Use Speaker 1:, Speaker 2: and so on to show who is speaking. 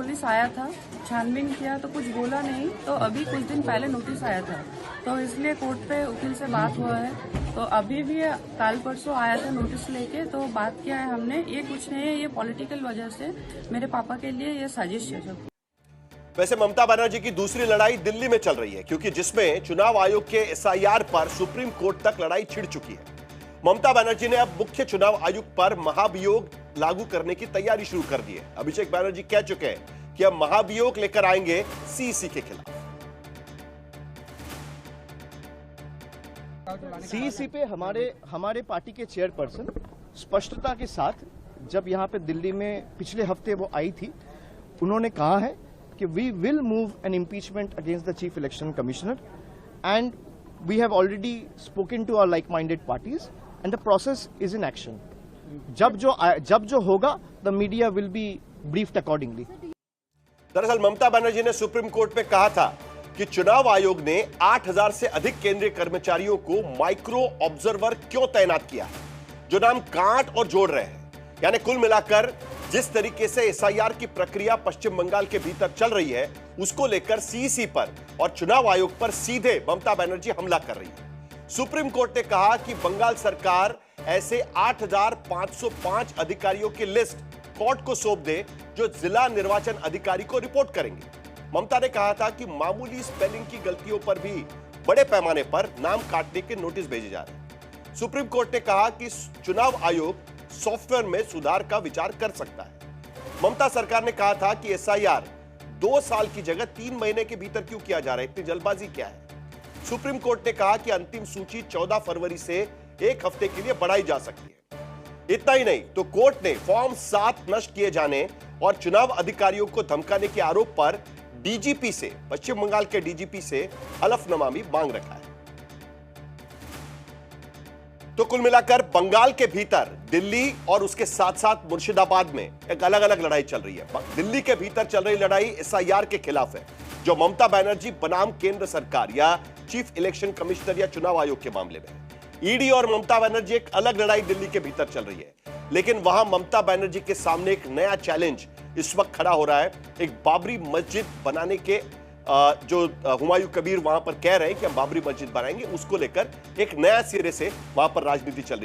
Speaker 1: Police आया था, छानबीन किया तो कुछ बोला नहीं। तो अभी कुछ दिन पहले नोटिस आया था, तो इसलिए कोर्ट पे वकील से बात हुआ है। तो अभी भी कल परसों आया था नोटिस लेके, तो बात किया है हमने। ये कुछ नहीं है, ये पॉलिटिकल वजह से मेरे पापा के लिए ये साजिश है सब।
Speaker 2: वैसे ममता बनर्जी की दूसरी लड़ाई दिल्ली में चल रही है, क्योंकि जिसमें चुनाव आयोग के एसआईआर पर सुप्रीम कोर्ट तक लड़ाई छिड़ चुकी है। ममता बनर्जी ने अब मुख्य चुनाव आयुक्त पर महाभियोग लागू करने की तैयारी शुरू कर दी है। अभिषेक बनर्जी कह चुके हैं कि अब महाभियोग लेकर आएंगे सीईसी के खिलाफ।
Speaker 3: सीईसी पे हमारे पार्टी के चेयरपर्सन स्पष्टता के साथ जब यहां पे दिल्ली में पिछले हफ्ते वो आई थी, उन्होंने कहा है कि we will move an impeachment against the chief election commissioner and we have already spoken to our like minded parties and the process is in action. जब जो होगा the media will be briefed accordingly.
Speaker 2: दरअसल ममता बनर्जी ने supreme court में कहा था कि चुनाव आयोग ने 8000 से अधिक केंद्रीय कर्मचारियों को माइक्रो ऑब्जर्वर क्यों तैनात किया है, जो नाम काट और जोड़ रहे हैं। यानी कुल मिलाकर जिस तरीके से एसआईआर की प्रक्रिया पश्चिम बंगाल के भीतर चल रही है, उसको लेकर सीईसी पर और चुनाव आयोग पर सीधे ममता बनर्जी हमला कर रही है। सुप्रीम कोर्ट ने कहा कि बंगाल सरकार ऐसे 8505 अधिकारियों की लिस्ट कोर्ट को सौंप दे, जो जिला निर्वाचन अधिकारी को रिपोर्ट करेंगे। ममता ने कहा था कि मामूली स्पेलिंग की गलतियों पर भी बड़े पैमाने पर नाम काटने के नोटिस भेजे जा रहे हैं। सुप्रीम कोर्ट ने कहा कि चुनाव आयोग सॉफ्टवेयर में सुधार का विचार कर सकता है। ममता सरकार ने कहा था कि एसआईआर 2 साल की जगह 3 महीने के भीतर क्यों किया जा रहा है, इतनी जल्दबाजी क्या है। सुप्रीम कोर्ट ने कहा कि अंतिम सूची 14 फरवरी से 1 हफ्ते के लिए बढ़ाई जा सकती है। इतना ही नहीं तो कोर्ट ने फॉर्म 7 नष्ट किए जाने और चुनाव अधिकारियों को धमकाने के आरोप पर डीजीपी से, पश्चिम बंगाल के डीजीपी से हलफनामा भी मांग रखा है। तो कुल मिलाकर बंगाल के भीतर दिल्ली और उसके साथ साथ मुर्शिदाबाद में एक अलग अलग लड़ाई चल रही है। दिल्ली के भीतर चल रही लड़ाई एसआईआर के खिलाफ है, जो ममता बनर्जी बनाम केंद्र सरकार या चीफ इलेक्शन कमिश्नर या चुनाव आयोग के मामले में। ईडी और ममता बनर्जी एक अलग लड़ाई दिल्ली के भीतर चल रही है, लेकिन वहां ममता बनर्जी के सामने एक नया चैलेंज इस वक्त खड़ा हो रहा है। एक बाबरी मस्जिद बनाने के जो हुमायूं कबीर वहां पर कह रहे हैं कि हम बाबरी मस्जिद बनाएंगे, उसको लेकर एक नया सिरे से वहां पर राजनीति चल रही है।